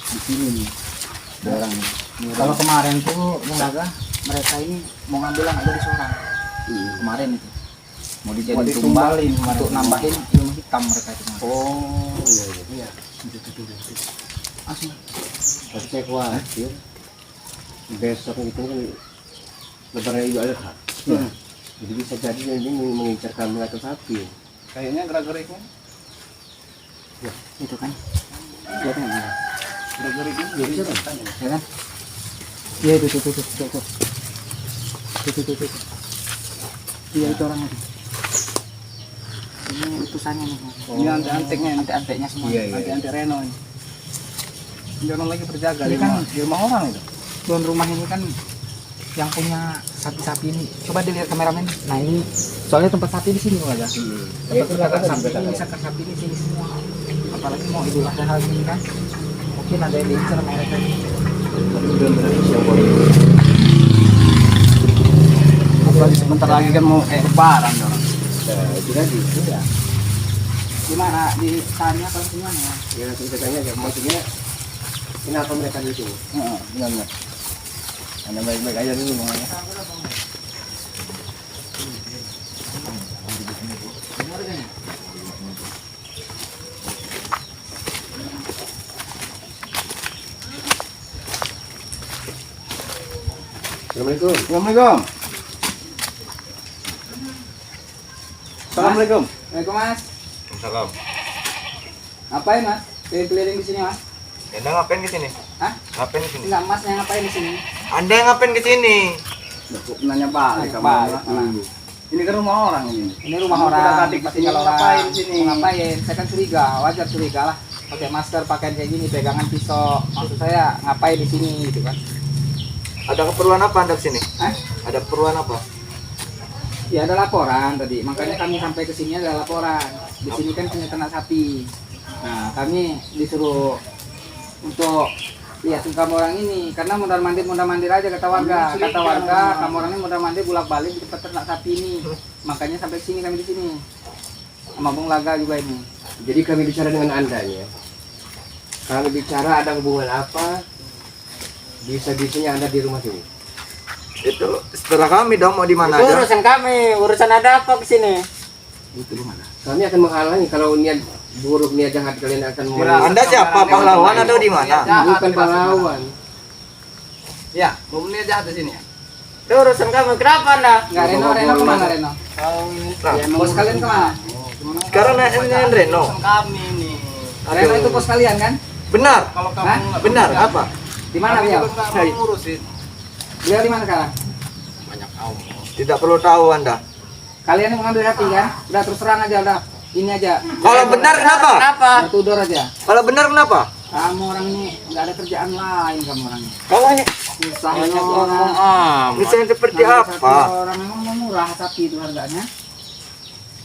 di sini nih barang. Kalau kemarin tuh mereka ini mau ngambil yang ada di Sorang. Kemarin itu mau dijadiin tumbalin untuk nambahin ilmu hitam mereka itu. Oh iya. Asli. Tapi saya khawatir besok itu kan lebaran Idul Adha. Jadi bisa jadi ini mengincar kambing atau sapi. Kayaknya gerak-geriknya. Ya, Itu kan. Lihat kan. Gerak-geriknya ya bisa kan? Ya kan? Iya itu. Iya itu orangnya. Ini utusannya nih. Ini antek-anteknya, Antek-anteknya semua. Iya. antek-antek Reno ini. Ini orang lagi berjaga Ini kan di rumah orang itu. tuan rumah ini kan yang punya sapi-sapi ini. Coba dilihat kameramen. Nah ini soalnya tempat sapi di sini aja. Tempat sapi ini bisa sapi di sini semua. Apalagi mau Idul Adha hari ini kan. Mungkin ada yang diincar mereka ini. Apalagi sebentar lagi kan mau lebaran orang. Itu tadi. Iya. Gimana ditanya kalau gimana ya? Ya nanti kita tanya ya, maksudnya kenapa mereka di sini? Benar. Anda baik-baik aja dulu ngomongnya. Assalamualaikum. Assalamualaikum. Assalamualaikum. Assalamualaikum Mas. Salam. Ngapain Mas? Keliling di sini Mas? Anda ngapain ke sini? Hah? Ngapain ke sini? Enggak Mas yang ngapain di sini? Anda yang ngapain ke sini? Nanya balik kamu. Balik. Ini kan rumah orang ini. Ini rumah Kamu orang. kuda-kadik Pasti di sini, kalau ngapain orang di sini? mau ngapain? Saya kan curiga, wajar curiga lah. Pakai masker, pakaian kayak gini, pegangan pisau. Maksud saya ngapain di sini gitu kan? Ada keperluan apa Anda ke sini? Hah? Ada keperluan apa? Ya ada laporan tadi, makanya kami sampai ke sini ada laporan. Di sini kan punya ternak sapi. Nah, kami disuruh untuk lihatin kamu orang ini karena mondar mandir aja kata warga. Kata warga kamu orang ini mondar mandir bolak-balik di tempat ternak sapi ini. Makanya sampai sini kami di sini. Sama Bung Laga juga ini. Jadi kami bicara dengan Anda nih ya. Kami bicara ada hubungan apa? Bisa-bisanya Anda di rumah sini. Itu setelah kami dong mau di mana Itu aja? urusan kami, urusan ada apa ke sini? Itu mana? Kami akan menghalangi kalau niat buruk, niat jahat kalian akan Anda siapa? Pahlawan atau di mana? bukan pahlawan. Ya, mau melihat jahat di sini ya. Itu urusan kami, kenapa Anda? Enggak, Reno kemana Reno? Nah, Ya, bos kalian kemana? sekarang naik Reno. Urusan kami ini. Reno itu bos kalian kan? Benar. Kalau kamu Hah? nggak Benar. bekerja, Apa? Di mana kami beliau? juga nggak mau ngurusin. Beliau di mana sekarang? Banyak kaum. Tidak perlu tahu Anda. Kalian yang mengambil hati kan? Udah terus terang aja udah. Ini aja. Kalau benar kenapa? Udah tudor aja. Kalau benar kenapa? Kamu orang ini nggak ada kerjaan lain kamu orang ini. Kalau hanya Usaha ngomong misalnya seperti Satu apa? orang memang mau murah sapi itu harganya.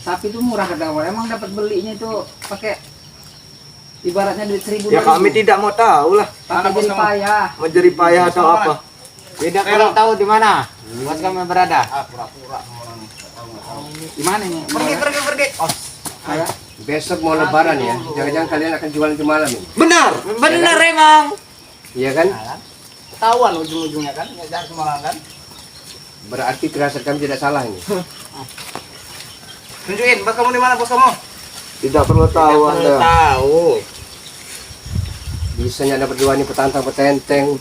Sapi itu murah harga orang. Emang dapat belinya itu pakai ibaratnya duit 1.000. Ya kami tidak mau tahu lah. pakai Mana bos jadi kamu? payah. Mau jadi payah atau apa? Tidak perlu tahu di mana. Bos kami berada. Pura-pura orang ini. Di mana ini? Pergi. Ayah. Besok mau lebaran ya. Jangan-jangan kalian akan jualan itu malam ini. Benar. Benar emang. Iya kan? Ketahuan ujung-ujungnya kan, ya jahat semua kan. Berarti firasat kami tidak salah ini. Tunjukin, bos kamu di mana bos kamu? Tidak perlu tahu Anda. Tahu. Bisanya ada berdua nih petantang-petenteng,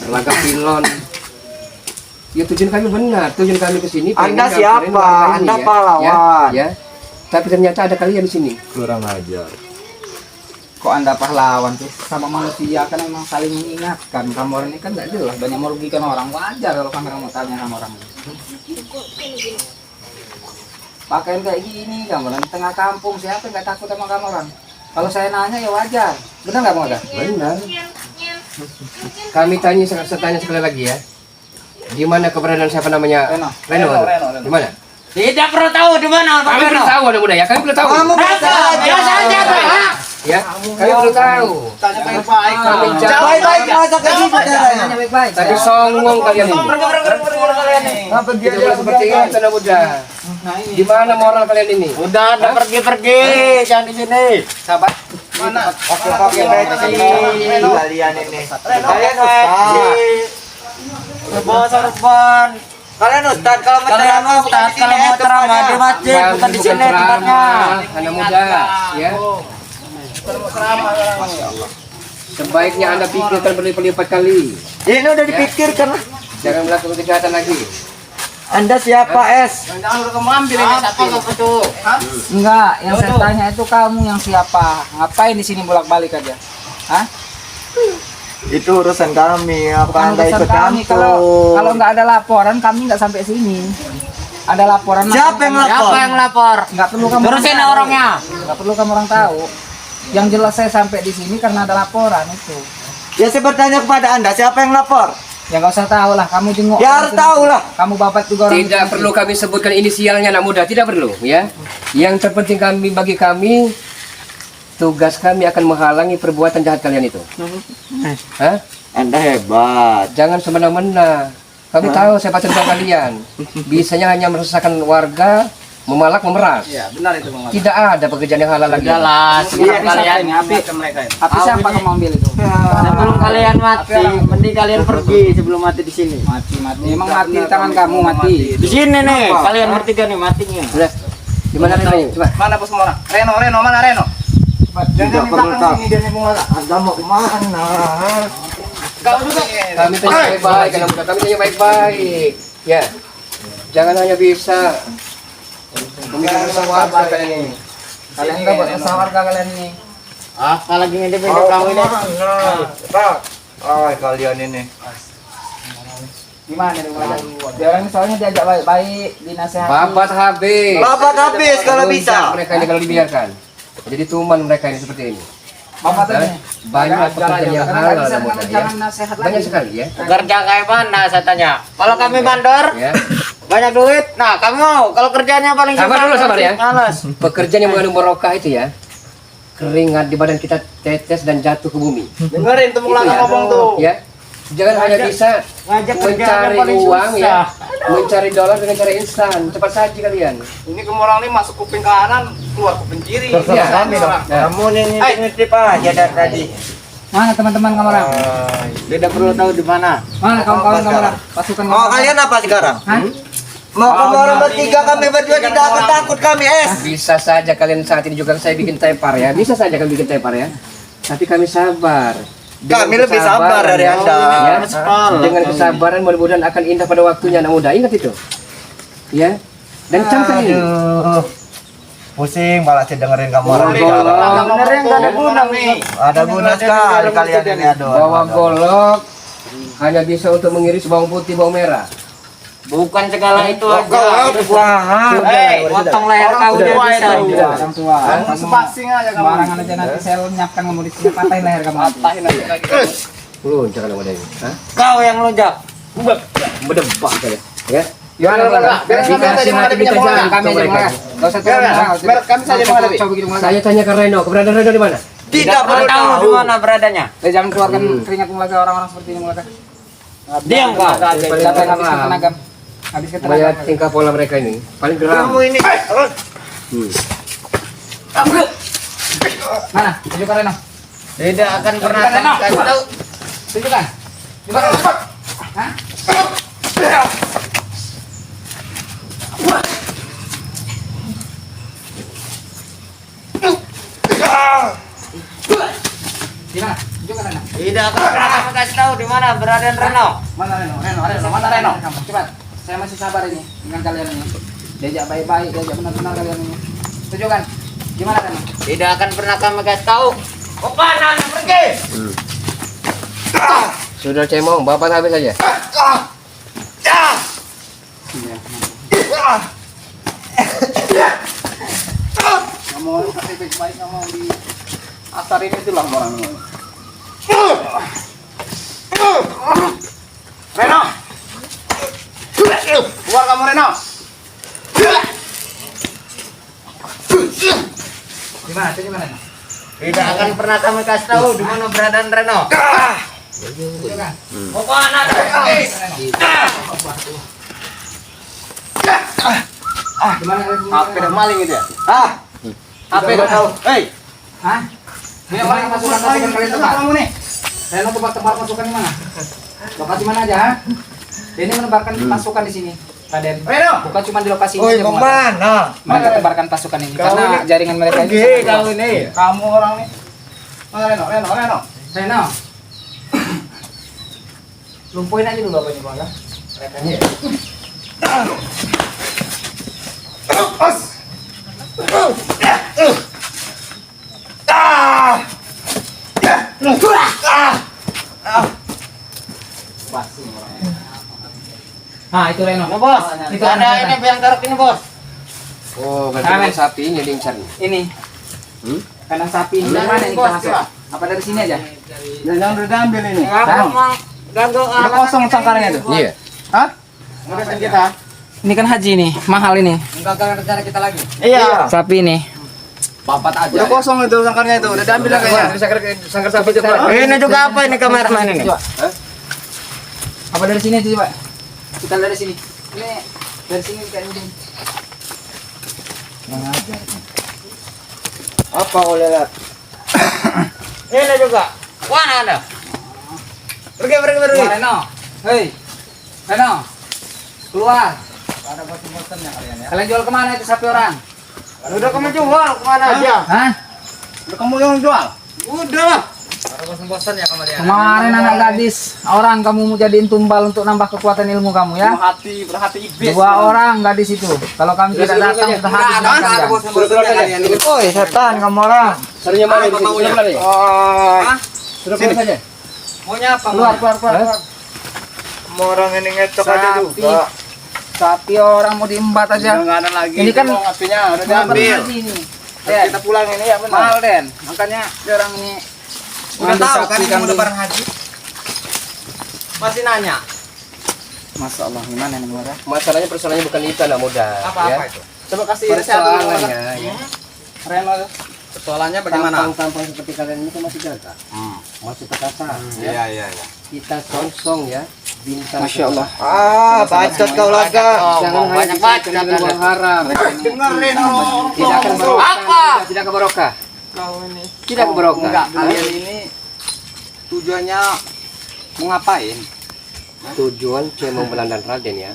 berlagak pilon. Ya tujuan kami benar, tujuan kami ke sini. Anda pengen siapa? gambarin warga ini, Anda ya. pahlawan. Ya. Tapi ternyata ada kalian di sini. Kurang ajar. Kok Anda pahlawan sih? Sama manusia kan memang saling mengingatkan. Kamu orang ini kan nggak jelas, banyak merugikan orang. Wajar kalau kamera mau tanya sama orang. Pakaian kayak gini, kamu orang di tengah kampung, siapa yang nggak takut sama kamu orang? Kalau saya nanya ya wajar. Benar nggak Bang Oda? Benar. Kami tanya sekali lagi ya. Di mana keberadaan siapa namanya? Reno. Reno. Di mana? Tidak perlu tahu di mana. Kami belum tahu anak muda ya. Kami belum tahu. Biasa aja, Pak. Ya. Kami belum tahu. Tanya baik-baik. Kami jawab. Baik-baik masa kayak gitu caranya. Tanya baik-baik. Tapi songong kalian ini. kalian nih. Apa dia Tidak boleh seperti itu anak muda. Nah ini. Di mana moral kalian ini? Udah, pergi-pergi, jangan di sini. Sahabat. Pakai peci kalian ini. Kalian ustaz. Bawa sorban. Kalian ustaz kalau mau ceramah di masjid bukan di sini tempatnya. Anak muda, ya. Sebaiknya Anda pikirkan berlipat-lipat kali. Ini udah dipikirkan. Jangan melakukan kejahatan lagi. Anda siapa es? Enggak, yang saya tanya itu kamu yang siapa? Ngapain di sini bolak-balik aja? Hah? Itu urusan kami. Apa Bukan Anda urusan ikut kami. Kalau campur? nggak ada laporan kami nggak sampai sini. Ada laporan. Siapa yang lapor? lapor? Nggak perlu kamu. Terusin tahu. orangnya. Nggak perlu kamu orang tahu. Yang jelas saya sampai di sini karena ada laporan itu. Ya saya bertanya kepada Anda, siapa yang lapor? Ya nggak usah tahu lah. Kamu jenguk. Ya harus tahu lah. Kamu bapak juga orang. Tidak itu. perlu kami sebutkan inisialnya anak muda, tidak perlu ya. Yang terpenting bagi kami, tugas kami akan menghalangi perbuatan jahat kalian itu. Hah? Anda hebat. Jangan semena-mena. Kami tahu siapa cerita kalian. Bisanya hanya meresahkan warga, memalak, memeras. Ya benar itu Bang. Tidak ada pekerjaan yang halal lagi. Jelas, Iya, sebelum kalian ini api siapa kamu ambil itu? sebelum kalian mati, mending kalian pergi sebelum mati di sini. Mati. Emang mati di tangan kamu mati. Di sini nih, kalian bertiga nih matinya. Sudah. Di mana Reno? Coba. Mana bos Mora? Reno, mana Reno? Tidak perlu tahu. Anda mau kemana? Kau juga. Kami tanya baik-baik, anak muda. Kami tanya baik-baik. Ya. Jangan hanya bisa memikirkan warga kalian ini. Kalian nggak buat usaha warga kalian ini. Apa lagi ngintip hidup kamu ini? Kalian ini. Gimana nih Bang? Dia orang soalnya diajak baik-baik, dinasehati. Babat habis. Babat habis kalau Rusak bisa. mereka ini kalau dibiarkan. Jadi tuman mereka ini seperti ini. Bapak tadi. Banyak pekerjaan yang halal anak muda, ya. Jangan nasihat lagi. Banyak sekali ya. Kerja kayak mana saya tanya? Kalau kami bandor, Ya. banyak duit. Nah, kamu mau kalau kerjanya paling Sabar susah, dulu, sabar ya. Males. Pekerjaan yang mengandung barokah itu ya. Keringat di badan kita tetes dan jatuh ke bumi. Dengerin tuh mulai Itu ya. ngomong tuh. Ya. Jangan hanya bisa Ngajak kerjaan mencari paling uang susah. ya, mencari dolar dengan cara instan. Cepat saja kalian. Ini kamu orang ini masuk kuping kanan, keluar kuping kiri. Iya. Nah, Kamu nih ngintip aja dari tadi. Mana teman-teman kamu orang? Tidak perlu tahu di mana. Mana kawan-kawan kamu orang? Pasukan kamu Mau orang? kalian apa sekarang? Hah? Mau kamu orang bertiga kami berdua tidak akan takut kami es. Bisa saja kalian saat ini juga saya bikin tepar ya. Bisa saja kalian bikin tepar ya. Tapi kami sabar. Dengan Kami lebih sabar dari Anda. Ya. Dengan kesabaran mudah-mudahan akan indah pada waktunya anak muda. Ingat itu. Ya. Dan camkan ini. Pusing malah saya dengerin kamu orang Golok. bicara. Benernya nggak ada guna nih. Ada guna sekali kalian ini aduh. Bawa golok hanya bisa untuk mengiris bawang putih, bawang merah. Bukan segala itu aja. potong leher kau udah tua bisa. itu. Orang tua. Kamu sepasing aja kamu. Sembarangan aja nanti saya nyiapkan kamu di sini patahin leher kamu. Patahin aja lagi. Luncar anak muda ini. Hah? Kau yang lonjak. Berdebak saya. Ya. Gimana Biar kami saja yang menghadapi kita Mola. jangan kami aja Mola. Enggak usah Biar kami saja yang menghadapi. Coba begitu Mola. Saya tanya ke Reno, keberadaan Reno di mana? Tidak perlu tahu tahu. di mana beradanya. Jangan keluarkan keringat Mola ke orang-orang seperti ini Mola. Diam kau. Siapa yang habis tenaga? Habis ke tenaga. Melihat tingkah pola mereka ini, paling geram. Kamu ini. Mana? Tunjukkan Reno. Tidak akan pernah Reno. kami kasih tahu. Tunjukkan. Tunjukkan. Hah? Di mana? Tunjukkan Reno. Tidak akan pernah kami kasih tahu di mana beradaan Reno. Mana Reno? Mana Reno? Cepat. Saya masih sabar ini dengan kalian ini. Diajak baik-baik, diajak benar-benar kalian ini. Tunjukkan. Gimana Reno? Tidak akan pernah kami kasih tahu. Kanan pergi. Sudah cemong, bapak habis saja. Kamu kasih baik-baik kamu di asar ini itulah orang. Reno. Keluar kamu Reno. Gimana? Tunjukkan Reno. Tidak akan pernah kami kasih tahu di mana beradaan Reno. Tunjukkan. Kanan pergi. Gimana Reno? HP dah maling itu ya. Ah, HP dah tahu. Hei, Hah? Ini orang yang masukan kalian tempat. Kamu nih. Reno tempat masukan di mana? Lokasi mana aja? Ha? Ini menebarkan pasukan di sini. Raden. Reno. Bukan cuma di lokasi ini. Oi, aja, mau Bung. mana? Mereka tebarkan pasukan ini Kau karena ini- jaringan mereka ini. Pergi sangat kau luas. ini. Kamu orang nih. Reno. Reno. Lumpuhin aja dulu apa ini, Bang ya? Merekanya ya. Basi orangnya. Nah, itu Reno. Nah, bos. Itu Ada ini biang kerok ini, bos. Oh, berarti Amin. mau sapi ini diincar nih. Ini. Kandang sapi ini dari mana ini kita masuk? Apa dari sini aja? Jangan udah diambil ini. Ganggu Udah kosong sangkarnya itu. Iya. Hah? Udah kan kita. Ini kan haji nih, mahal ini. gagal rencana kita lagi. Iya. Sapi ini. Papat aja. Udah kosong itu sangkarnya itu. Udah diambil lah kayaknya. Sangkar sapi itu. Ini juga apa ini kameramen ini? Coba. Apa dari sini aja coba? Kita dari sini. Ini dari sini kayak ini. Apa kau lihat? Ini juga. Mana ada? Pergi. Keluar Reno. Hei. Reno. Keluar. Ada bosan-bosannya kalian ya. Kalian jual kemana itu sapi orang? Udah kamu jual kemana aja? Hah? Udah kamu yang jual. Udah. Ada bosan-bosannya kalian. Kemarin anak gadis orang kamu mau jadiin tumbal untuk nambah kekuatan ilmu kamu ya? Berhati iblis. 2 orang gadis itu. Kalau kami tidak datang sudah habis makan jam. bosan-bosannya kalian. Oi, setan kamu orang. Sarinya mana ini? Sudah mana? Oh, Sudah keluar saja. Maunya apa? Keluar. kamu orang ini ngecok aja Sapi. juga. Sapi orang mau diembat Udah aja. nggak ada lagi. Ini kan apinya udah Kenapa diambil. haji ini? Terus kita pulang ini ya benar. Mahal Den. Makanya dia orang ini Udah ngambil tahu sapi kan kamu kambing. lebaran haji. Masih nanya. Masya Allah gimana nih Mara? Persoalannya bukan itu anak muda. Apa ya. itu? Coba kasih resep dulu. Persoalannya ya. Reno. Persoalannya bagaimana? Tampang seperti kalian ini kan masih gagal. Masih perkasa. Ya. Iya. Kita songsong ya. Bintang. Masya Allah. Bacot kau laga. Jangan Banyak hanya bacot dengan uang haram. Dengar Reno. Tidak akan barokah. Apa? Tidak ke barokah. Kau ini. Tidak ke barokah. Enggak, kalian ini tujuannya mau ngapain? Tujuan Cemong Belandan Raden ya.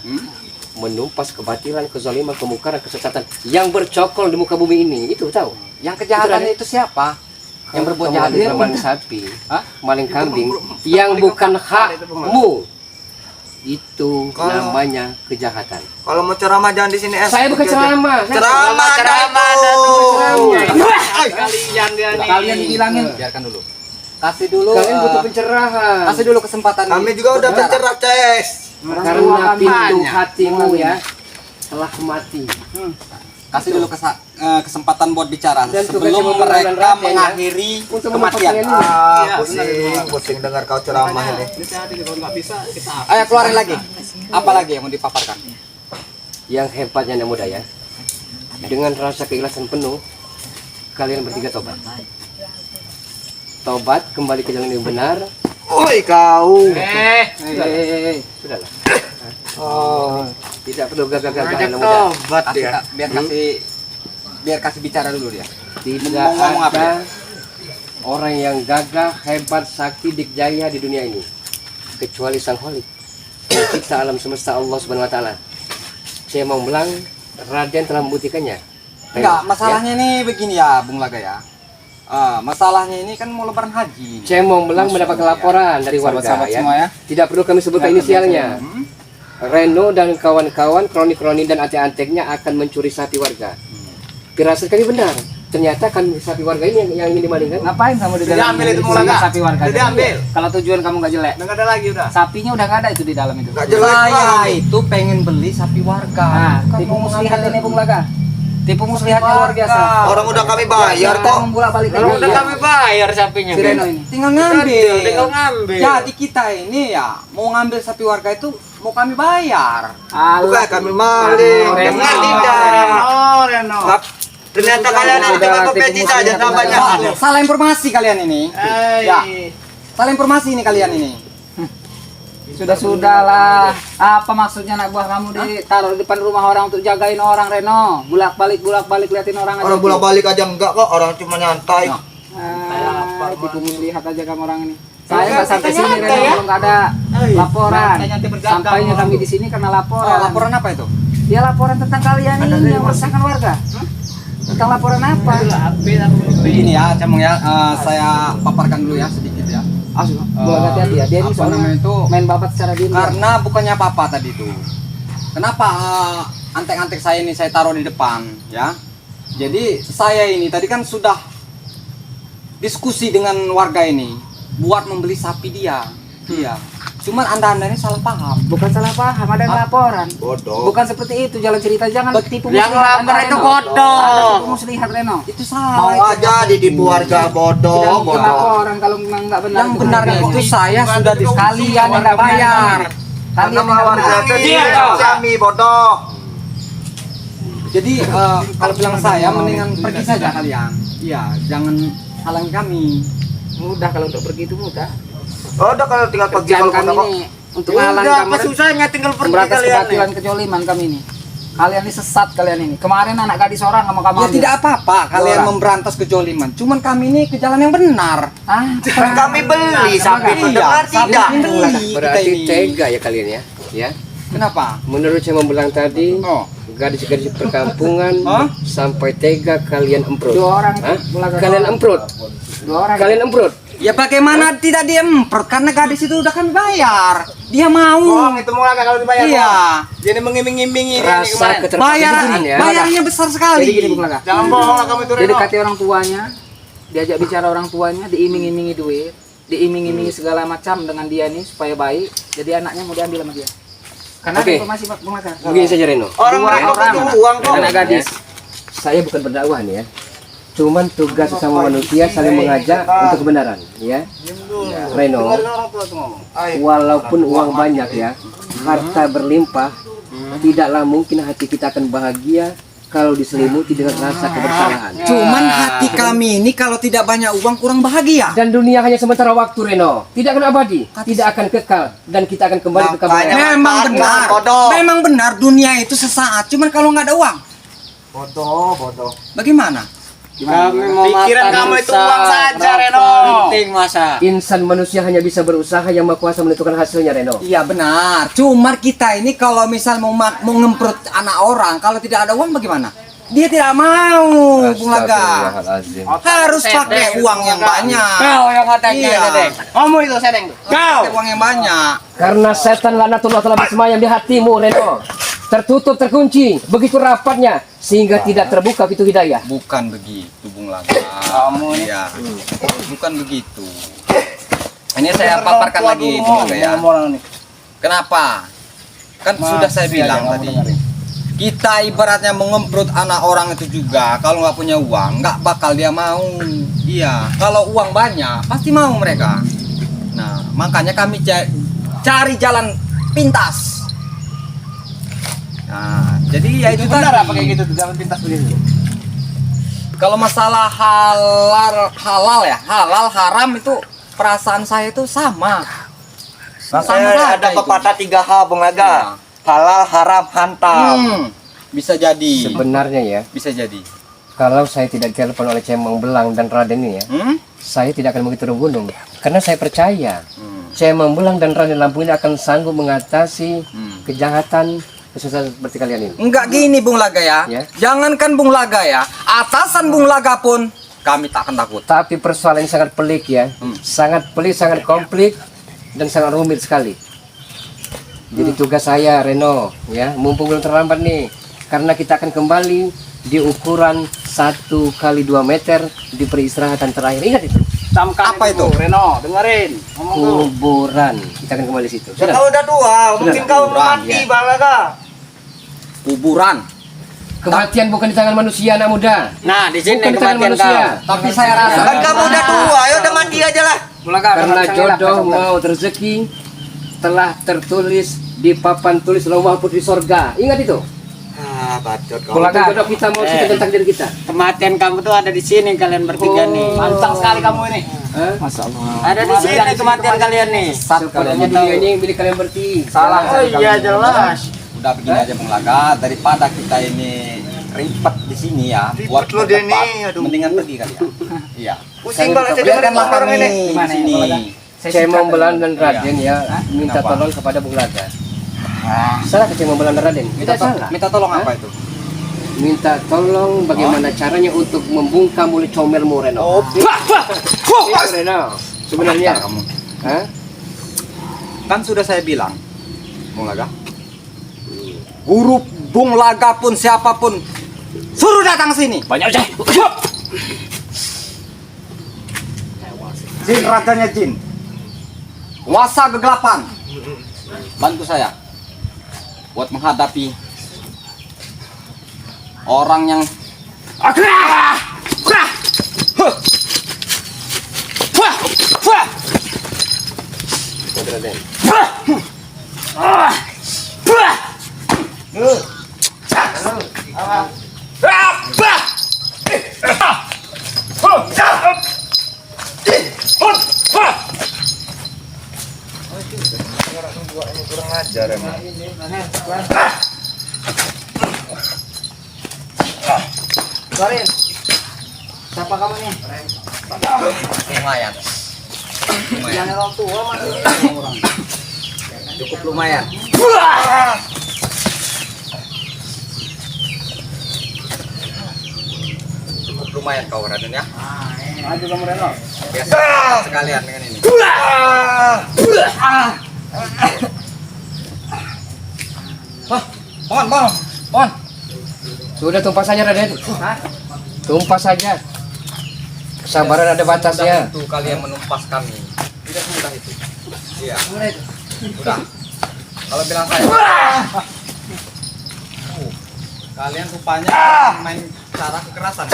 Menumpas kebatilan, kezaliman, kemungkaran, kesesatan yang bercokol di muka bumi ini. Itu tahu. Yang kejahatan itu siapa? Yang berbuat jahat itu itu maling sapi, Hah? maling kambing yang bukan hakmu. Itu namanya kejahatan. Kalau mau ceramah jangan di sini. Saya bukan ceramah. Ceramah. Kalian dibilangin. Biarkan dulu. Kasih dulu. Kalian butuh pencerahan. Kasih dulu kesempatan. Kami juga udah pencerah, Ces. Karena pintu banyak. hatimu ya telah mati. Kasih dulu kesempatan buat bicara Dan sebelum tugasnya mereka Raden, ya. mengakhiri Untuk kematian. menempatkan Pusing dengar kau ceramah ini. Ayo keluarin lagi. Apa lagi yang mau dipaparkan? Yang hebatnya anak muda ya. Dengan rasa keikhlasan penuh, kalian bertiga tobat. Tobat kembali ke jalan yang benar. Oi kau. Sudahlah. Oh, Tidak perlu gagal-gagal anak muda. tobat Kasih, ya. biar kasih bicara dulu dia. Tidak Mau ngomong apa ada orang yang gagah, hebat, sakti, dikjaya di dunia ini kecuali Sang Holik, pencipta alam semesta Allah Subhanahu wa taala. Cemong Belang Raden telah membuktikannya. Enggak, masalahnya ini begini ya, Bung Laga ya. Masalahnya ini kan mau lebaran haji. Cemong Belang mendapat laporan dari warga Sahabat-sahabat ya. semua ya. Tidak perlu kami sebutkan inisialnya. Reno dan kawan-kawan, kroni-kroni dan antek-anteknya akan mencuri sapi warga. Firasat kami benar. Ternyata kan sapi warga ini yang ingin dimalingkan. Ngapain kamu di Udah dalam ambil ini? itu Di sini Mulaga. sapi warga? Udah ambil. Kalau tujuan kamu nggak jelek. Enggak ada lagi udah. Sapinya udah nggak ada itu di dalam itu. Nggak jelas. Saya itu pengen beli sapi warga. Nah, tipu muslihat ini Bung Laga. Tipu muslihatnya luar biasa. Orang udah kami bayar Kita kok. membolak balik Orang udah kami bayar sapinya. Si Reno ini. Tinggal ngambil. Tinggal ngambil. Jadi kita ini ya mau ngambil sapi warga itu mau kami bayar. Bukan kami maling. Reno. Dengar tidak? Reno. Ternyata kalian ini cuma kompetisi saja namanya. Salah informasi kalian ini. Ya. Salah informasi ini kalian ini. Sudahlah. Apa maksudnya anak buah kamu ditaruh di depan rumah orang untuk jagain orang Reno? Bolak balik liatin orang aja. Orang bolak balik aja enggak kok, orang cuma nyantai. Ah, santai, tipu muslihat aja kamu orang ini. Saya nggak sampai sini Reno, kalau nggak ada laporan. Sampainya kami di sini karena laporan. Laporan apa itu? Ya laporan tentang kalian ini yang meresahkan warga. Tentang laporan apa? Begini ya, Cemong ya, saya paparkan dulu ya sedikit ya. Boleh hati-hati ya. Dia ini apa namanya soalnya itu? main babat secara dini. Karena bukannya apa-apa tadi itu. Kenapa antek-antek saya ini saya taruh di depan ya? Jadi saya ini tadi kan sudah diskusi dengan warga ini buat membeli sapi dia. Iya. Cuman anda ini salah paham. Bukan salah paham, ada yang laporan. Bodoh. Bukan seperti itu jalan cerita, jangan tipu Yang muslihat lapor Anda, itu Reno. bodoh. Anda tipu muslihat Reno. Itu salah. Mau aja ditipu warga bodoh, Tidak mungkin bodoh. laporan kalau memang nggak benar. Yang benar itu saya sudah diskusi. Kalian yang nggak bayar. Kalian yang nggak warga benar. tadi kami bodoh. Jadi kalau bilang saya mendingan pergi saja kalian. Iya, jangan halangi kami. Mudah kalau untuk pergi itu mudah. Oh, udah kalau tinggal pergi Kerjaan kalau kami kota ini untuk Ya menghalangi udah, kami apa susahnya tinggal pergi memberantas kalian kebatilan kejoliman kami ini. Kalian ini sesat kalian ini. Kemarin anak gadis orang sama kamu. Ya tidak apa-apa kalian memberantas kejoliman. Cuman kami ini ke jalan yang benar. Kan kami beli sapi Iya, mendengar sapi tidak. beli. Berarti Kita ini. tega ya kalian ya. Ya. Kenapa? Menurut saya membilang tadi, Oh, gadis-gadis perkampungan Hah? sampai tega kalian emprot. Dua orang Hah? itu belakang Kalian orang. emprot. Dua orang. Kalian emprot. ya bagaimana tidak diemprot karena gadis itu udah kan bayar. Dia mau. Bohong itu mulai kalau dibayar. Iya. Jadi mengiming-imingi Rasa keterpaksaan ya. Bayarnya besar sekali. Jadi gini Bung Laga. Jangan bohong lah kamu itu Reno. Didekati orang tuanya, diajak bicara orang tuanya, diiming-imingi duit, diiming-imingi segala macam dengan dia nih supaya baik. Jadi anaknya mau diambil sama dia. Karena ada Oke. informasi Pak Bung Laga. Begini saja Reno. Orang Dua mereka orang. butuh uang kok. Anak gadis. Saya bukan berdakwah nih ya. Cuman tugas sesama manusia saling mengajak untuk kebenaran, ya. Reno, walaupun uang banyak ya, harta berlimpah, tidaklah mungkin hati kita akan bahagia kalau diselimuti dengan rasa kebersamaan. Cuman hati kami ini kalau tidak banyak uang kurang bahagia. Dan dunia hanya sementara waktu, Reno. Tidak akan abadi, tidak akan kekal, dan kita akan kembali ke kampung. Memang benar. Bodoh. Memang benar dunia itu sesaat. Cuman kalau nggak ada uang, Bodoh. bagaimana? Kami mau Pikiran makan kamu itu rusak, uang saja, rokok, Reno. penting masa. Insan manusia hanya bisa berusaha, yang Maha Kuasa menentukan hasilnya, Reno. Iya benar. Cuma kita ini kalau misal mau ngemprot anak orang, kalau tidak ada uang bagaimana? Dia tidak mau, Bung Laga. Astagfirullahaladzim. Harus pakai uang yang banyak. Kau yang katanya Iya. Sedeng. Kamu itu Sedeng. Kau. Pakai uang yang banyak. Karena setan laknatullah telah bersemayam di hatimu, Reno. Tertutup, terkunci, begitu rapatnya, sehingga tidak terbuka pintu hidayah. Bukan begitu, Bung Laga. Kamu ya. Bukan begitu. Ini saya paparkan lagi, Bung Laga ya. Kenapa? Kan sudah saya bilang tadi. Kita ibaratnya mengemprot anak orang itu juga. Kalau nggak punya uang, nggak bakal dia mau. Iya. Kalau uang banyak, pasti mau mereka. Nah, makanya kami cari jalan pintas. Nah, jadi ya itu tadi. Benar apa kayak gitu tuh jalan pintas begitu? Kalau masalah halal ya, halal haram itu perasaan saya itu sama. Saya ada pepatah 3H Bung Laga. Halal, haram, hantam. Bisa jadi. Sebenarnya ya, Bisa jadi. kalau saya tidak ditelepon oleh Cemong Belang dan Raden ini ya, saya tidak akan begitu turun gunung. Karena saya percaya Cemong Belang dan Raden Lampung ini akan sanggup mengatasi kejahatan kesusahan seperti kalian ini. Enggak gini Bung Laga ya. Ya. Jangankan Bung Laga ya, atasan Bung Laga pun kami tak akan takut. Tapi persoalan ini sangat pelik ya, sangat pelik, sangat komplit, dan sangat rumit sekali. Jadi tugas saya, Reno, ya, mumpung belum terlambat nih, karena kita akan kembali di ukuran 1 kali 2 meter di peristirahatan terakhir. Ingat itu, Apa itu? Reno, dengerin. kuburan. Kita akan kembali situ. Sudah? Kau udah tua, mungkin kau belum mati Ya. Bang Laga. Kuburan. Kematian bukan di tangan manusia, anak muda. Nah, di sini Bukan di tangan kematian manusia. kau. Tapi saya rasa Kan kamu udah tua, ya udah mati aja lah. Karena jodoh mau rezeki telah tertulis di papan tulis lauh mahfuz di sorga. Ingat itu. Ah, bacot kau. Kalau jodoh kita mau cerita tentang diri kita. Kematian kamu tuh ada di sini kalian bertiga nih. Mantap sekali kamu ini. Hah? Masya Allah. Ada di sini kematian kalian nih. Sebenarnya dunia ini milik kalian bertiga. Salah. Oh iya jelas. udah begini aja Bung Laga, daripada kita ini ribet di sini ya. Ribet lo, Denny. Aduh. Mendingan pergi kali ya. Iya. Pusing banget saya dengerin Biarkanlah orang kami ini. di Gimana ya, sini. Bulaga? Cek Mombelan dan Iya. Raden ya Hah? minta Kenapa? tolong kepada Bulaga. Salah ke Cek Mombelan dan Raden? Tidak salah. Minta tolong apa itu? Minta tolong bagaimana caranya untuk membungkam mulut comelmu Reno. Oh, Iya, Reno. Sebenarnya. Pintar kamu. Hah? Kan sudah saya bilang, Bung Laga. Guru Bung Laga pun siapapun suruh datang sini. Banyak aja. Jin rajanya jin. Kuasa kegelapan. Bantu saya buat menghadapi orang yang Raden. kurang ajar emang. Keluarin. Siapa kamu nih? Lumayan. Yang orang tua masih orang. Cukup lumayan. Cukup lumayan kau Raden ya. Maju kamu Reno. Biasa sekalian dengan ini. Pohon. Sudah tumpah saja Raden. Hah? Tumpah saja. Kesabaran ada batasnya. Itu kalian menumpas kami. Tidak mudah itu. Iya. Mulai itu. Udah. Kalau bilang saya. Kalian rupanya main cara kekerasan.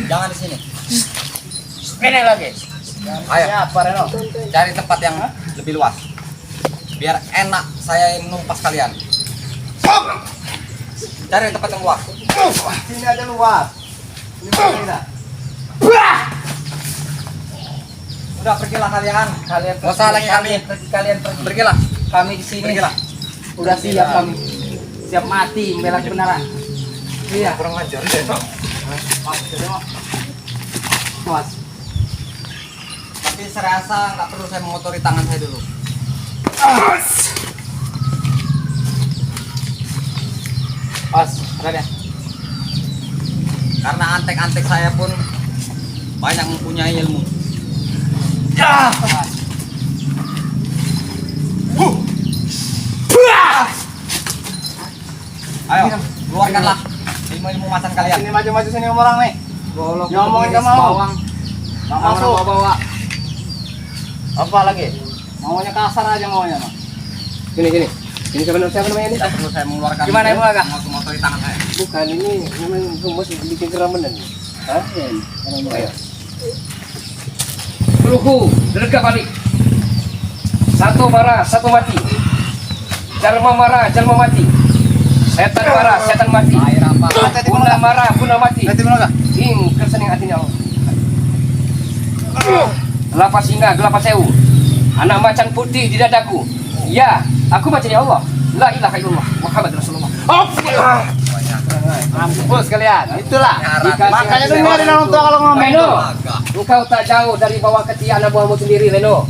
Jangan di sini. Ini lagi. Ayo, Apa Reno? cari tempat yang lebih luas. Biar enak saya menumpas kalian. Cari tempat yang luas. Sini aja luas. Ini beda. Udah pergilah kalian. Kalian Nggak usah lagi kami. Kalian pergi. Pergilah. Kami di sini. Pergilah. Udah siap kami. Siap mati membela kebenaran. Iya. Kurang ajar deh. Puas. Tapi saya rasa nggak perlu saya mengotori tangan saya dulu. Pas. Ada. Karena antek-antek saya pun banyak mempunyai ilmu. Ayo, keluarkanlah ilmu-ilmu macan kalian. Sini maju-maju sini orang nih. Golok Ngomongin kumis, kamu. bawang. Nggak Orang masuk. bawa-bawa. Apa lagi? Maunya kasar aja maunya mah. Sini. Ini siapa namanya ini? Tidak perlu saya mengeluarkan. Gimana, Ibu Laga? Mengotori tangan saya. Bukan ini memang rumus bikin keramanan. Hah? Ayo. Luhu, derga balik. Satu marah, satu mati. Jalma marah, jalma mati. Setan marah, setan mati. Air apa? Guna marah, guna mati. Nanti Bulaga. Ing kesening hatinya Allah. Gelapa singa, gelapa sewu. Anak macan putih di dadaku. Ya, aku macan ya Allah. La ilaha illallah Muhammad Rasulullah. Mampus kalian. Itulah. Dikasih Makanya hati dengerin lewat orang tua kalau ngomong. Reno, Laga. engkau tak jauh dari bawah ketiak anak buahmu sendiri, Reno.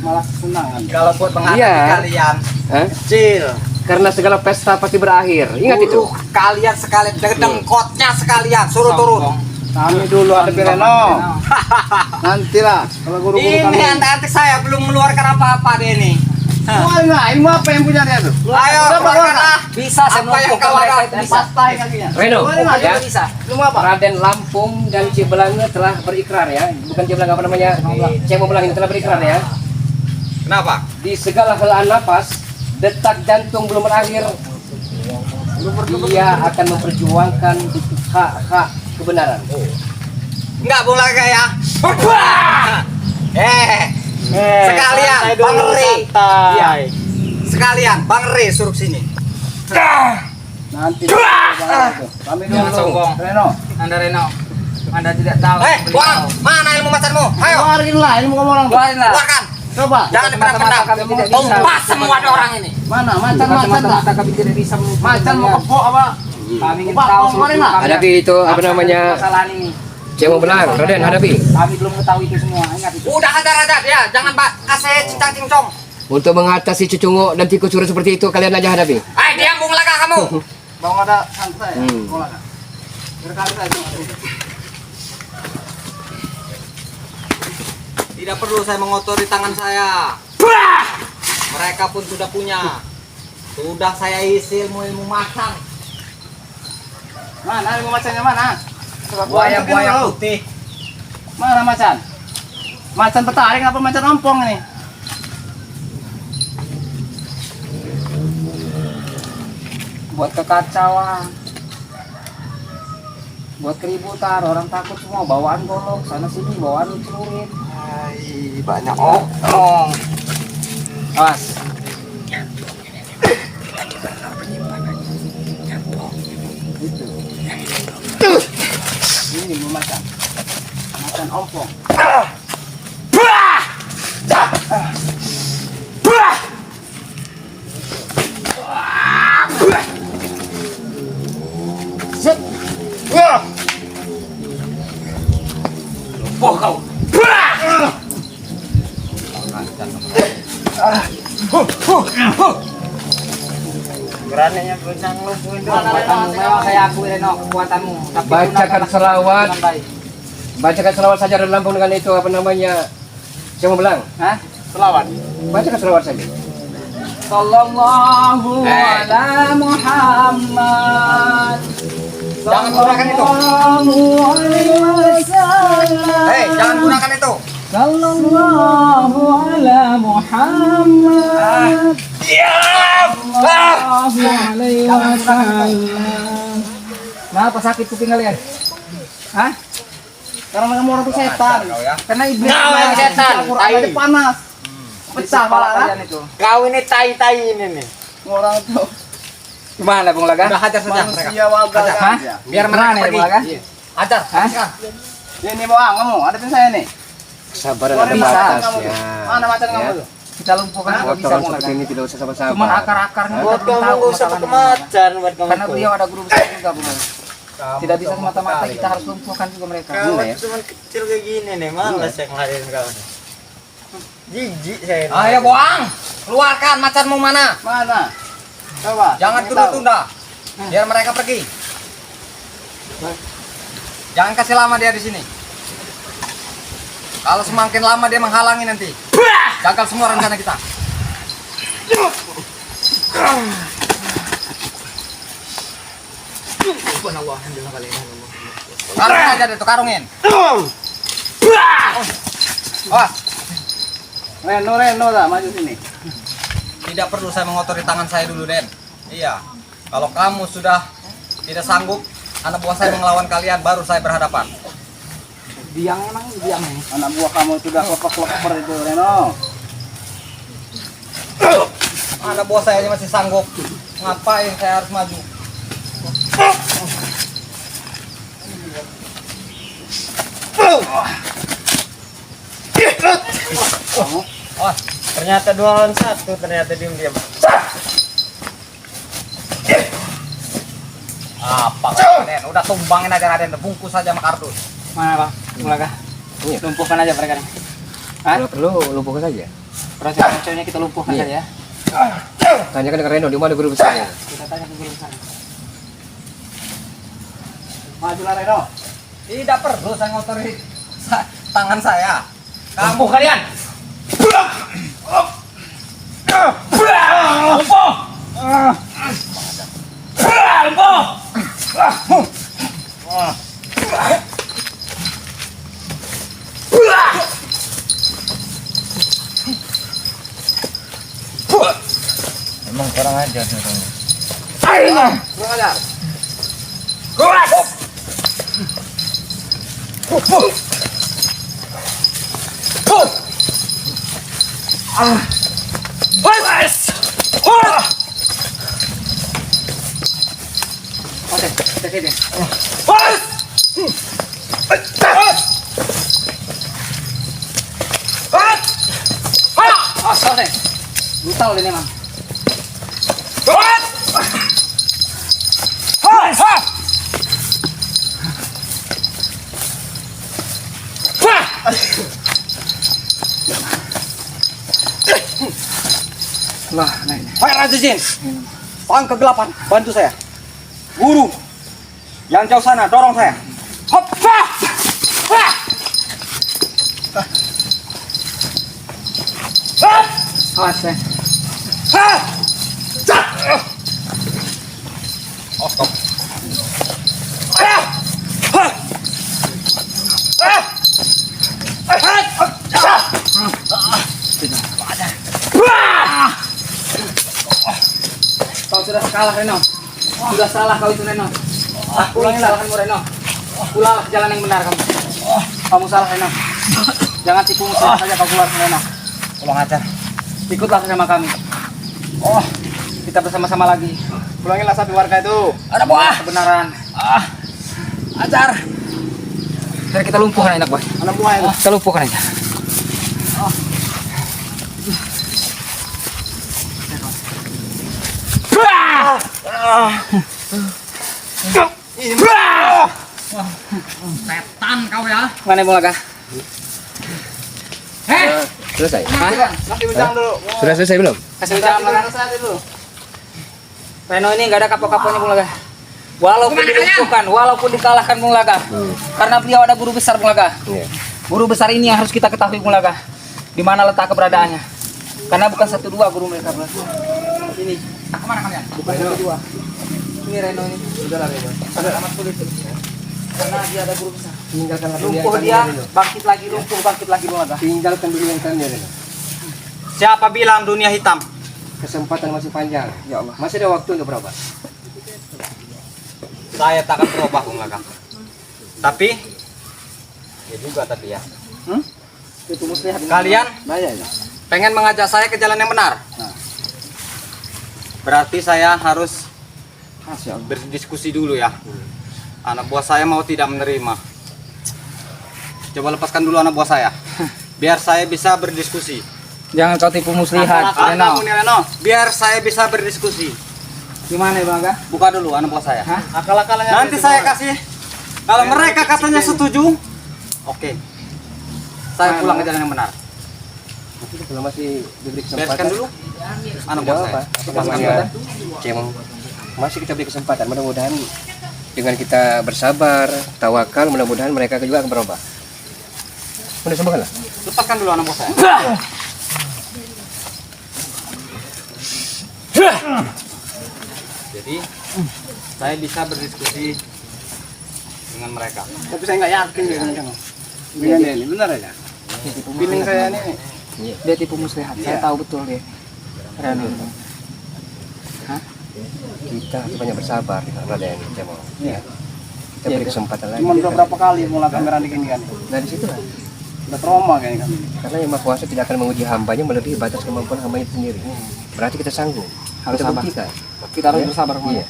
Malah kesenangan. Kalau buat menghadapi Iya. kalian, Hah? Kecil. Karena segala pesta pasti berakhir. Ingat itu. Kalian sekalian dengkotnya sekalian suruh turun. Kami dulu ada Reno. Nantilah kalau guru-guru Ini kami. antek saya belum mengeluarkan apa-apa deh ini. Mana ilmu apa yang punya dia tuh? Ayo, keluarkanlah. Bisa Apa yang kau ada? Pastai kakinya. Reno, ya. Bisa. Ilmu apa? Raden Lampung dan Cibelange telah berikrar ya. Bukan Cibelange apa namanya? Cembelang ini telah berikrar ya. Kenapa? Di segala helaan napas, detak jantung belum berakhir. Dia akan memperjuangkan hak-hak kebenaran. Enggak boleh kayak. Sekalian Bang Re. Iya. Sekalian Bang Re suruh sini. Nanti. Kami Jangan dulu. sombong. Reno. Anda Reno. Anda tidak tahu. Buang! Mana ilmu macanmu? Ayo, Keluarin lah, ini mau ngomong orang. Keluarin lah. keluarkan. Coba. Jangan dipendam-pendam. Kami tidak bisa. Tumpas semua ada orang ini. Mana macan Mata kami tidak bisa. Macan mau kebok apa? Kami ingin Pak, tahu keluarin lah. Hadapi itu apa namanya? Kesalahan ini. Saya mau belang, Raden hadapi. Kami belum mengetahui itu semua. Ingat itu. Udah hajar ya, jangan kasih cincang-cincong. Untuk mengatasi cucungu dan tikus suri seperti itu kalian aja hadapi. Diam bung laga kamu. Bang ada santai. Hmm. Berkali saja. Tidak perlu saya mengotori tangan saya. Mereka pun sudah punya. Sudah saya isi ilmu macan. Mana ilmu macannya mana? Coba Buaya-buaya dulu. putih. Mana macan? Macan petaring apa macan ompong ini? Buat kekacauan. Buat keributan, orang takut semua, bawaan golok, sana sini bawaan celurit. Banyak omong. Awas. Ini macan. Macan ompong. Boh kau. Beraninya benang lu Kekuatanmu memang saya akui Reno, kekuatanmu. Tapi Bacakan gunakan selawat. dengan baik. Bacakan selawat saja dan Lampung dengan itu apa namanya? Saya mau belang. Hah? selawat. Bacakan selawat saja. Sallallahu ala Muhammad. Jangan gunakan itu. Sallallahu alaihi wasallam. Hei, jangan gunakan itu. Sallallahu ala Muhammad. Sallallahu alaihi wasallam. Kenapa sakit kuping kalian? Hah? Karena kamu orang itu setan. Kau ya. Karena iblis Yang setan. Al-Qur'an Ini panas. Pecah malah kan? kalian itu. Kau ini tai-tai ini nih. Orang itu Gimana Bung Laga? Udah hajar saja mereka. manusia wagal Ajar. kan? Biar Mana mereka nih, pergi. Bung Laga? Hajar. Hah? habiskan. Ini bawang kamu, hadapin saya nih. Sabaran Keluarin ada macan kamu batasnya. tuh. Mana macan kamu Ya. tuh? Kita lumpuhkan juga bisa Kotoran Bung seperti Laga. ini tidak usah sabar-sabar. Cuman akar-akarnya Hah? kita belum tahu masalahnya. macan buat Karena beliau ada guru besar juga Bung Laga. Tidak bisa semata-mata kita harus lumpuhkan juga mereka. Kamu ya? cuma kecil kayak gini nih, malas saya ngelarin kau nih. Jijik saya. Ayo boang. Keluarkan macanmu mana? Mana? Coba. Jangan ingin tahu. tunda-tunda. Biar mereka pergi. Jangan kasih lama dia di sini. Kalau semakin lama dia menghalangi nanti. Gagal semua rencana kita. Karungin aja deh tuh, karungin. Oh, Reno dah maju sini. tidak perlu saya mengotori tangan saya dulu, Den. Iya. Kalau kamu sudah tidak sanggup, anak buah saya melawan kalian, baru saya berhadapan. Biang emang biang nih. Anak buah kamu itu udah kelopok-kelopok itu, Reno. Anak buah saya masih sanggup. Ngapain saya harus maju? Oh, ternyata 2 lawan 1, ternyata diam-diam. Apa Den? Udah tumbangin aja Raden, bungkus saja sama kardus. Mana Bang? Bung Laga. Iya. Lumpuhkan aja mereka nih. Hah? Kalau perlu lumpuhkan saja. Proses-prosesnya kita lumpuhkan Iya. saja ya. Tanyakan ke Reno di mana guru besarnya. Kita tanya ke guru besar. Majulah Reno. Tidak perlu saya ngotori tangan saya. Kamu kalian. Emang kurang ajar nih kamu. Kurang ajar. Oke, kita sini. nol ini mah. Lah, nah ini. Hai Raja Jin. Pang kegelapan, bantu saya. Guru. Yang jauh sana, dorong saya. Hop. Awas saya. Kau sudah kalah Reno. Sudah salah kau itu Reno. Ulangi kesalahanmu Reno. Pulanglah ke jalan yang benar kamu. Kamu salah Reno. Jangan tipu musuh saja kau keluar Reno. Pulang ajar. Ikutlah bersama kami. Oh, kita bersama-sama lagi. Pulangilah sapi warga itu. Ada buah kebenaran. Ajar. Biar kita lumpuhkan enak boy. Anak buah itu. Kita lumpuhkan aja. Setan kau ya. Mana Mulaga? Selesai. Nanti bincang dulu. Sudah selesai belum? Kasih ucapan Mulaga dulu. Reno ini nggak ada kapok-kapoknya Mulaga. Walaupun dilumpuhkan, walaupun dikalahkan Mulaga. Karena beliau ada guru besar Mulaga. Iya. Guru besar ini yang harus kita ketahui Mulaga. Di mana letak keberadaannya. Karena bukan 1-2 guru mereka berdua. Ini. Kemana kalian? Bukan 1-2. Ini Reno ini. Sudahlah Reno. Sangat amat sulit. Karena dia ada guru besar. Tinggalkan Lumpuh dia, bangkit lagi, lumpuh, bangkit lagi Mulaga. Tinggalkan dunia yang tanya Reno. Siapa bilang dunia hitam? Kesempatan masih panjang. Ya Allah. Masih ada waktu untuk berobat. Saya tak akan berubah, Bung Lagam. Tapi, ya juga tadi ya. Itu muslihat. Kalian Bahaya ya. pengen mengajak saya ke jalan yang benar. Berarti saya harus berdiskusi dulu ya. Anak buah saya mau tidak menerima. Coba lepaskan dulu anak buah saya. Biar saya bisa berdiskusi. Jangan kau tipu muslihat, Reno. Reno. Biar saya bisa berdiskusi. Gimana ya Bang? Buka dulu anak buah saya. Hah? Akal-akalannya nanti saya kasih. Kalau mereka katanya setuju, oke. Saya pulang ke jalan yang benar. Kalau masih diberi Bereskan kesempatan. dulu anak Tidak buah apa. saya. Lepaskan badan. Cemong. Masih kita beri kesempatan. Mudah-mudahan dengan kita bersabar, tawakal, mudah-mudahan mereka juga akan berubah. Udah sembuhkan lah. Lepaskan dulu anak buah saya. Jadi saya bisa berdiskusi dengan mereka. Tapi saya nggak yakin Ini benar aja. Feeling saya ini. Dia tipu muslihat. Saya tahu betul dia. Reno. Kita banyak bersabar dengan Raden Cemong. Iya. Kita beri kesempatan lagi. Cuma beberapa kali mulai kamera gini kan. Dari situ lah. Udah trauma kayaknya kami. Karena yang Maha Kuasa tidak akan menguji hambanya melebihi batas kemampuan hambanya itu sendiri. Berarti kita sanggup. Harus Kita sabar. buktikan. Kita harus bersabar. Iya.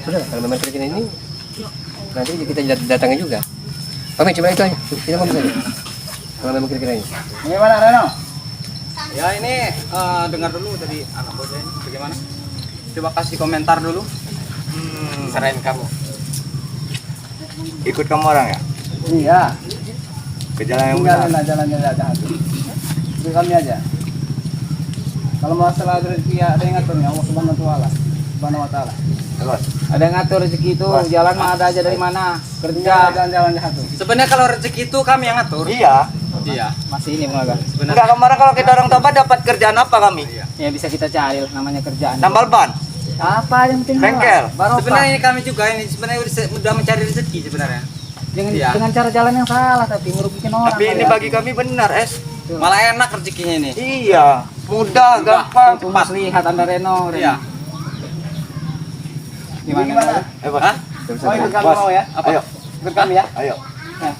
Sudah, kalau memang kerjaan ini nanti kita datangi juga. Oke, coba itu aja. Kita ngomong saja. Kalau memang kira-kira ini. Bagaimana Reno? Ya ini dengar dulu dari anak buah saya ini bagaimana? Coba kasih komentar dulu. Serain kamu. Ikut kamu orang ya? Iya. Ke jalan yang benar. Jalannya aja. Itu kami aja. Kalau masalah rezeki ada yang ngaturnya Allah Subhanahu wa taala. Ada yang ngatur rezeki itu, jalan mah ada aja dari mana. Kerja jalan satu. Sebenarnya kalau rezeki itu kami yang ngatur. Iya. Iya. Masih ini Mulaga. Enggak, kemarin kalau kita orang tobat dapat kerjaan apa kami? Ya bisa kita cari lah, namanya kerjaan. Tambal ban, Apa yang penting bengkel. Barokah. Sebenarnya ini kami juga ini sebenarnya udah mencari rezeki sebenarnya. Dengan dengan cara jalan yang salah tapi merugikan orang. Tapi ini ya. bagi kami benar, Malah enak rezekinya ini. Iya, mudah, gampang. Itu Mas lihat Anda Reno. Iya. Gimana? Hah? Oh, ikut kami mau ya? Apa? Ayo. Ikut kami ya? Ayo. Nah,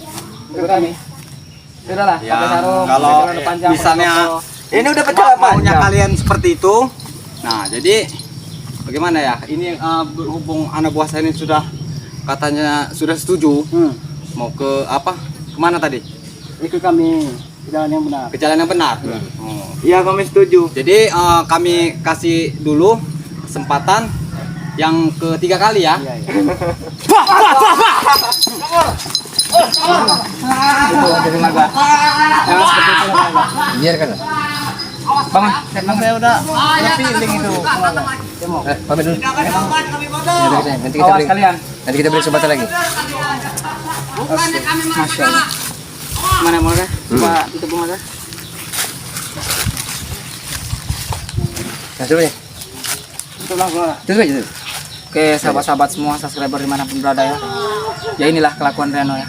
ikut kami. Sudahlah, Ya, pakai sarung, kalau pakai celana panjang, misalnya pakai koko. Ini udah pecah Maunya panjang. kalian seperti itu. Nah, jadi bagaimana ya? Ini berhubung anak buah saya ini sudah katanya sudah setuju. Mau ke apa? Kemana tadi? Ikut kami. ke jalan yang benar. Iya, kami setuju. Jadi kami kasih dulu kesempatan yang ketiga kali ya. Itu dari laga. Yang seperti itu laga. Biarkan. Bang, saya udah feeling itu. Pamit dulu. Nanti kita Awas beri, kalian. nanti kita beri kesempatan lagi. Masya Allah. Mana mau dah? Coba itu bunga dah. Nah, coba ya. Itulah gua. Terus aja. Oke, sahabat-sahabat semua, subscriber dimanapun berada ya. Ya inilah kelakuan Reno ya.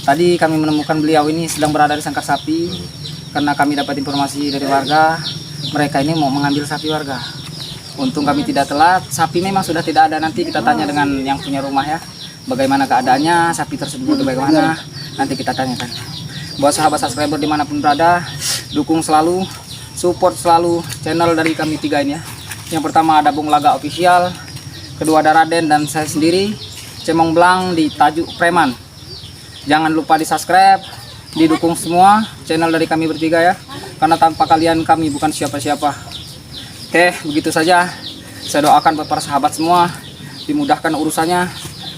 Tadi kami menemukan beliau ini sedang berada di sangkar sapi. Karena kami dapat informasi dari warga, mereka ini mau mengambil sapi warga. Untung kami tidak telat, sapi memang sudah tidak ada. Nanti kita tanya dengan yang punya rumah ya, bagaimana keadaannya, sapi tersebut bagaimana, nanti kita tanyakan. Buat sahabat subscriber dimanapun berada, dukung selalu, support selalu channel dari kami tiga ini ya. Yang pertama ada Bung Laga Official, kedua ada Raden dan saya sendiri, Cemong Belang di Tajuk Preman. Jangan lupa di subscribe, didukung semua channel dari kami bertiga ya, karena tanpa kalian kami bukan siapa-siapa. Oke, begitu saja. Saya doakan buat para sahabat semua dimudahkan urusannya,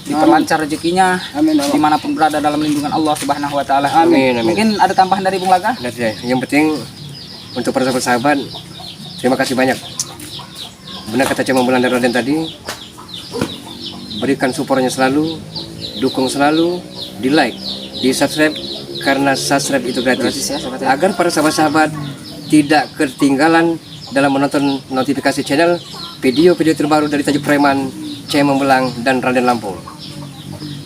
diperlancar rezekinya, dimanapun berada dalam lindungan Allah Subhanahu Wa Taala. Amin, amin. Mungkin ada tambahan dari Bung Laga? Yang penting untuk para sahabat, terima kasih banyak. Benar kata Cemong Belang dan Raden tadi, berikan supportnya selalu, dukung selalu, di like, di subscribe, karena subscribe itu gratis Ya, sahabat ya. agar para sahabat-sahabat tidak ketinggalan dalam menonton notifikasi channel video-video terbaru dari Tajuk Preman, Cemong Belang dan Raden Lampung.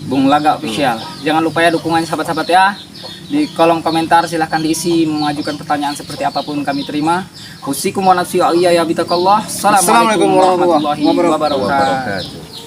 Bung Laga Official. Jangan lupa ya dukungannya sahabat-sahabat ya. Di kolom komentar silahkan diisi mengajukan pertanyaan seperti apapun kami terima. Usikum wa nafsi wa iya ya bitakallah. Assalamualaikum warahmatullahi wabarakatuh.